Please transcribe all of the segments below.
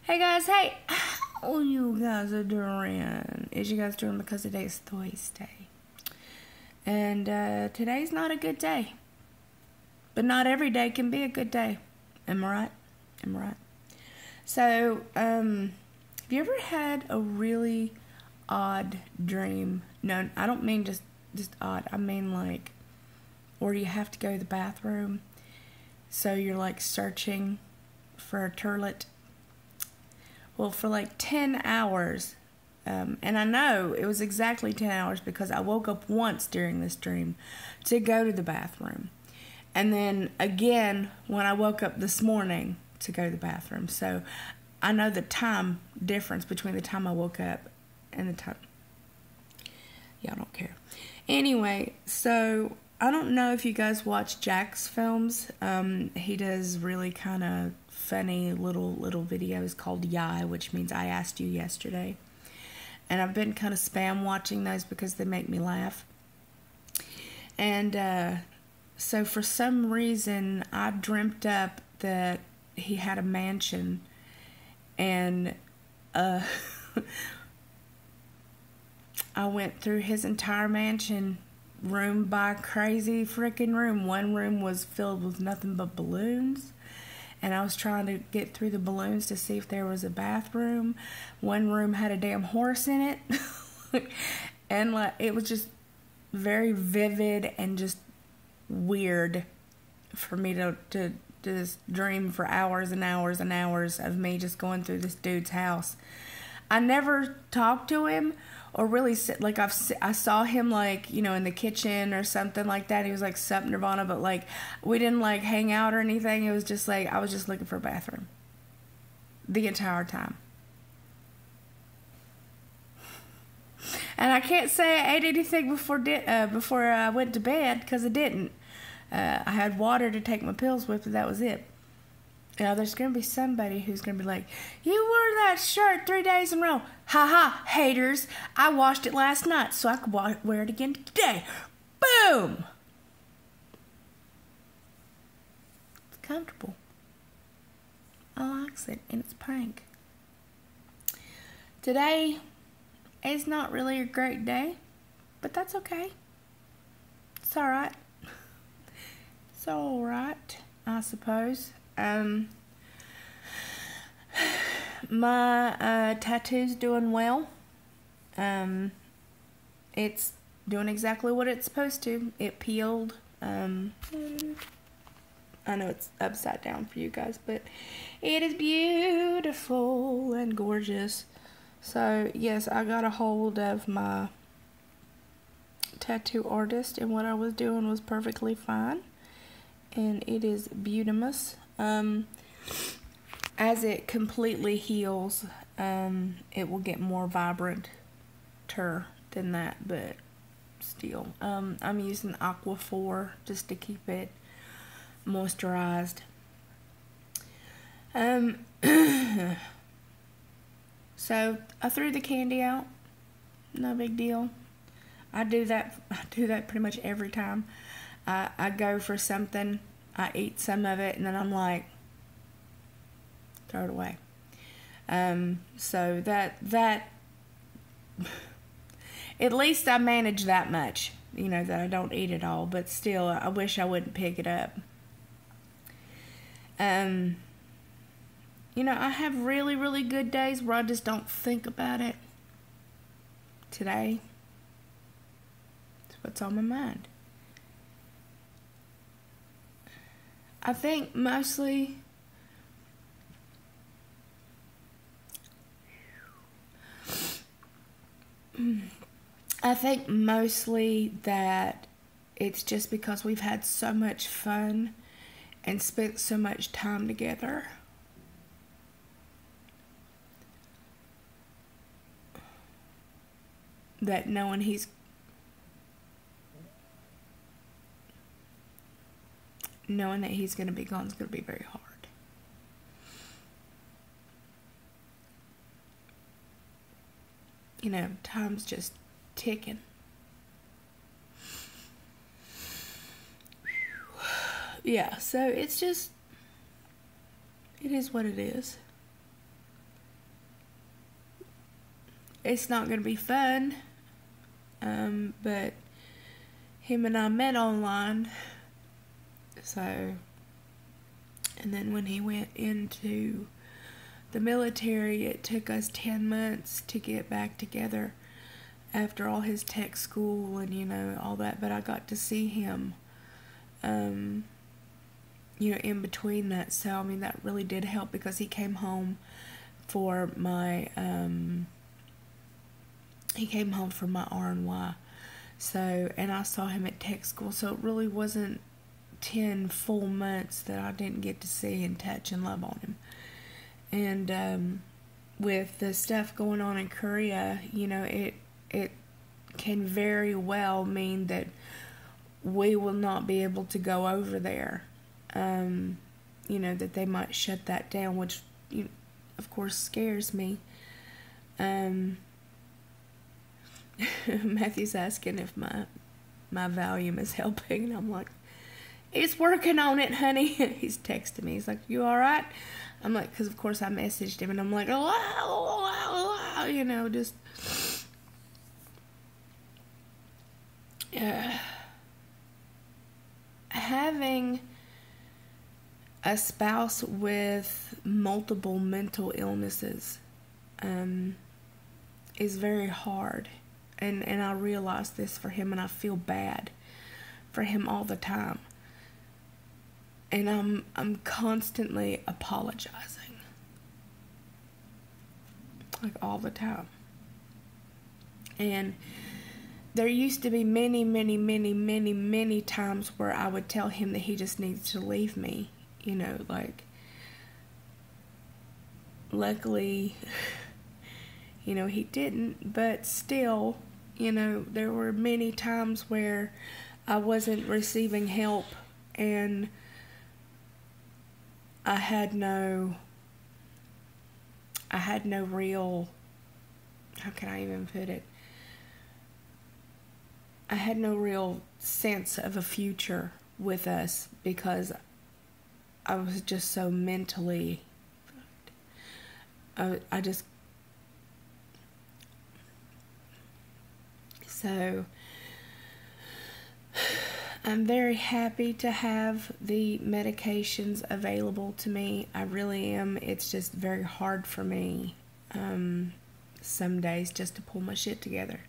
Hey guys, hey, how you guys are doing? Is you guys doing because today is Thursday. And today's not a good day. But not every day can be a good day. Am I right? Am I right? So, have you ever had a really odd dream? No, I don't mean just odd. I mean like, or you have to go to the bathroom. So you're like searching for a toilet. Well, for like 10 hours, and I know it was exactly 10 hours because I woke up once during this dream to go to the bathroom. And then again when I woke up this morning to go to the bathroom. So I know the time difference between the time I woke up and the time. Y'all don't care. Anyway, so I don't know if you guys watch Jack's films. He does really kind of funny little videos called Yai, which means I asked you yesterday. And I've been kind of spam watching those because they make me laugh. And so for some reason, I dreamt up that he had a mansion. And I went through his entire mansion room by crazy freaking room. One room was filled with nothing but balloons. And I was trying to get through the balloons to see if there was a bathroom. One room had a damn horse in it. And like, it was just very vivid and just weird for me to just dream for hours and hours and hours of me just going through this dude's house. I never talked to him or really like I saw him like, you know, in the kitchen or something like that. He was like sup Nirvana, but like we didn't like hang out or anything. It was just like I was just looking for a bathroom the entire time. And I can't say I ate anything before I went to bed because I didn't. I had water to take my pills with, but that was it. Now, there's going to be somebody who's going to be like, you wore that shirt 3 days in a row. Ha ha, haters. I washed it last night so I could wear it again today. Boom! It's comfortable. I like it, and it's pink. Today is not really a great day, but that's okay. It's alright. It's alright, I suppose. My tattoo's doing well. It's doing exactly what it's supposed to. It peeled. I know it's upside down for you guys, but it is beautiful and gorgeous. So yes, I got a hold of my tattoo artist, and what I was doing was perfectly fine. And it is beautimous. As it completely heals, it will get more vibrant-er than that, but still. I'm using Aqua 4 just to keep it moisturized. So I threw the candy out. No big deal. I do that pretty much every time. I go for something, I eat some of it, and then I'm like, throw it away. So that at least I manage that much, you know, that I don't eat it all, but still, I wish I wouldn't pick it up. You know, I have really, really good days where I just don't think about it. Today, it's what's on my mind. I think mostly that it's just because we've had so much fun and spent so much time together. That knowing he's going to be gone is going to be very hard. You know, time's just ticking. Yeah, so it's just, it is what it is. it's not going to be fun. But him and I met online. So, and then when he went into the military, it took us 10 months to get back together after all his tech school and, you know, all that. But I got to see him, you know, in between that. So, I mean, that really did help because he came home for my, R&Y. So, and I saw him at tech school. So it really wasn't 10 full months that I didn't get to see and touch and love on him. And, with the stuff going on in Korea, you know, it can very well mean that we will not be able to go over there. You know, that they might shut that down, which, you know, of course, scares me. Matthew's asking if my Valium is helping, and I'm like, it's working on it, honey. He's texting me. He's like, you all right? I'm like, because of course I messaged him, and I'm like, oh, you know, just having a spouse with multiple mental illnesses is very hard. And I realize this for him, and I feel bad for him all the time. And I'm constantly apologizing. Like, all the time. And there used to be many, many, many, many, many times where I would tell him that he just needs to leave me. You know, like, luckily, you know, he didn't, but still, you know, there were many times where I wasn't receiving help, and I had no real, how can I even put it? I had no real sense of a future with us because I was just so mentally, so I'm very happy to have the medications available to me. I really am. It's just very hard for me some days just to pull my shit together.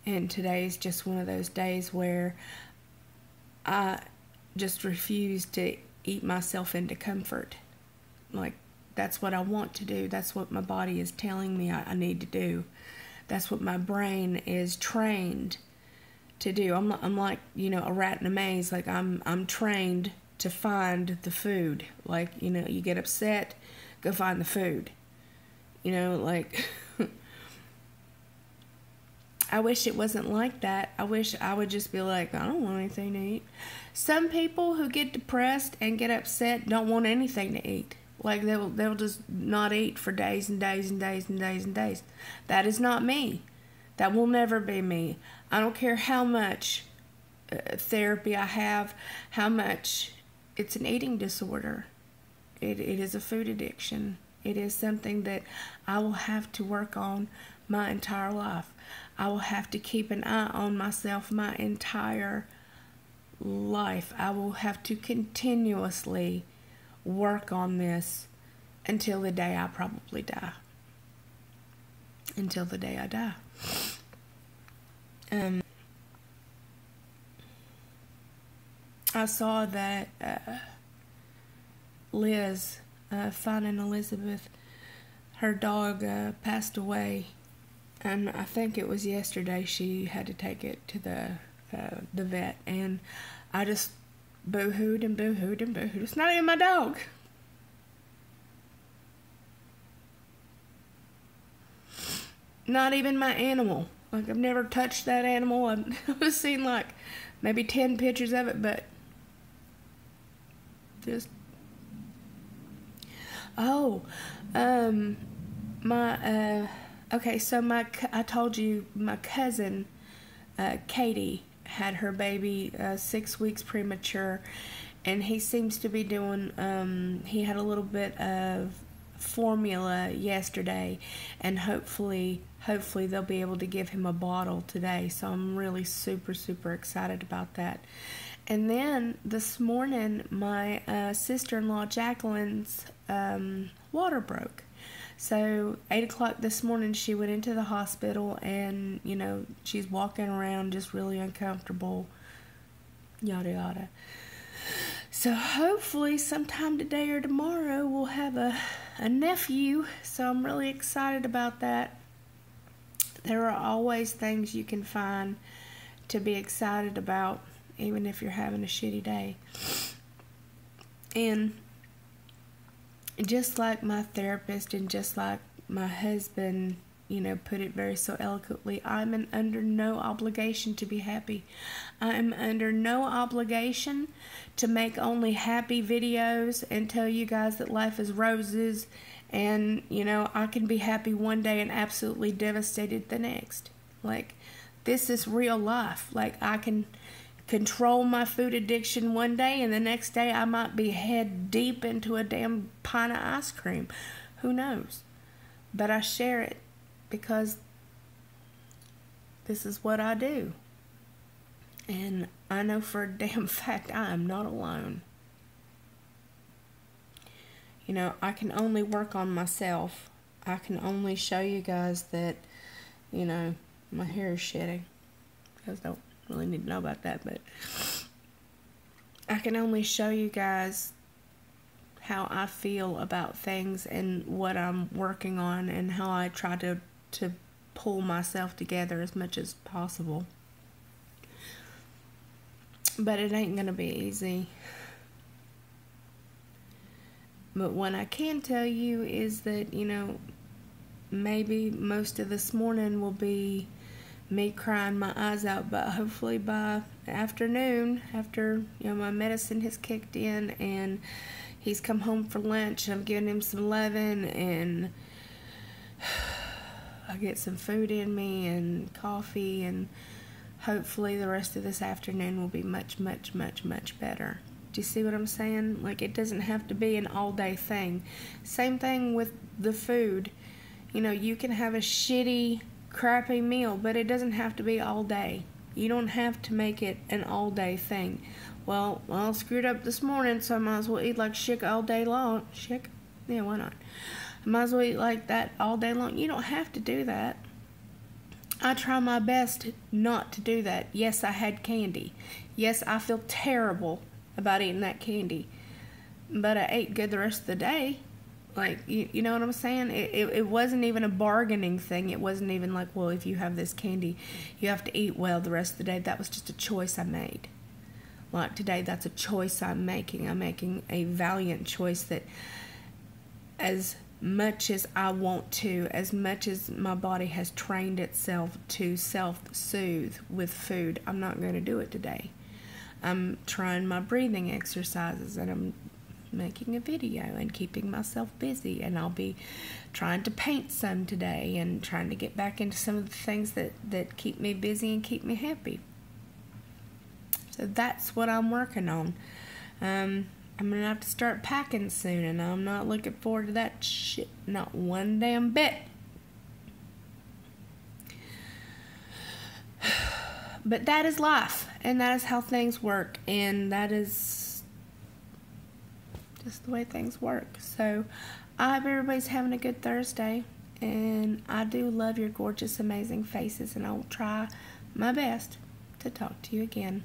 And today's just one of those days where I just refuse to eat myself into comfort. Like, that's what I want to do. That's what my body is telling me I need to do. That's what my brain is trained to do. I'm like, you know, a rat in a maze. Like, I'm trained to find the food. Like, you know, you get upset, go find the food. You know, like, I wish it wasn't like that. I wish I would just be like, I don't want anything to eat. Some people who get depressed and get upset don't want anything to eat. Like, they'll just not eat for days and days and days and days and days. That is not me. That will never be me. I don't care how much therapy I have, how much. It's an eating disorder. It is a food addiction. It is something that I will have to work on my entire life. I will have to keep an eye on myself my entire life. I will have to continuously work on this until the day I probably die. Until the day I die. I saw that Liz, Finding Elizabeth, her dog passed away, and I think it was yesterday she had to take it to the vet, and I just boo-hooed and boo-hooed and boo-hooed. It's not even my dog. Not even my animal. Like, I've never touched that animal. I've seen like maybe 10 pictures of it, but just, okay, so I told you my cousin, Katie, had her baby 6 weeks premature, and he seems to be doing, he had a little bit of formula yesterday, and hopefully they'll be able to give him a bottle today. So I'm really super excited about that. And then this morning, my sister-in-law Jacqueline's water broke. So 8 o'clock this morning, she went into the hospital, and she's walking around just really uncomfortable, yada yada. So hopefully sometime today or tomorrow we'll have a nephew. So I'm really excited about that. There are always things you can find to be excited about, even if you're having a shitty day. And just like my therapist and just like my husband, put it very so eloquently, I'm under no obligation to be happy. I am under no obligation to make only happy videos and tell you guys that life is roses and, I can be happy one day and absolutely devastated the next. Like, this is real life. Like, I can control my food addiction one day, and the next day I might be head deep into a damn pint of ice cream. Who knows? But I share it because this is what I do. And I know for a damn fact I am not alone. I can only work on myself. I can only show you guys that, my hair is shedding. You guys don't really need to know about that, but I can only show you guys how I feel about things and what I'm working on and how I try to pull myself together as much as possible. But it ain't gonna be easy. But what I can tell you is that, maybe most of this morning will be me crying my eyes out, but hopefully by afternoon, after my medicine has kicked in and he's come home for lunch, I'm giving him some loving and I get some food in me and coffee, and hopefully the rest of this afternoon will be much better. Do you see what I'm saying? Like, it doesn't have to be an all-day thing. Same thing with the food. You can have a shitty, crappy meal, but it doesn't have to be all day. You don't have to make it an all-day thing. Well, I screwed up this morning, so I might as well eat like shit all day long. Shit? Yeah, why not? I might as well eat like that all day long. You don't have to do that. I try my best not to do that. Yes, I had candy. Yes, I feel terrible about eating that candy, but I ate good the rest of the day. Like, you know what I'm saying? It wasn't even a bargaining thing. It wasn't even like, well, if you have this candy, you have to eat well the rest of the day. That was just a choice I made. Like today, that's a choice I'm making. I'm making a valiant choice that as much as I want to, as much as my body has trained itself to self-soothe with food, I'm not going to do it today. I'm trying my breathing exercises, and I'm making a video and keeping myself busy, and I'll be trying to paint some today and trying to get back into some of the things that keep me busy and keep me happy. So that's what I'm working on. I'm gonna have to start packing soon, and I'm not looking forward to that shit, not one damn bit. But that is life, and that is how things work, and that is just the way things work. So I hope everybody's having a good Thursday, and I do love your gorgeous, amazing faces, and I will try my best to talk to you again,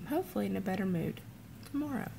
hopefully in a better mood tomorrow.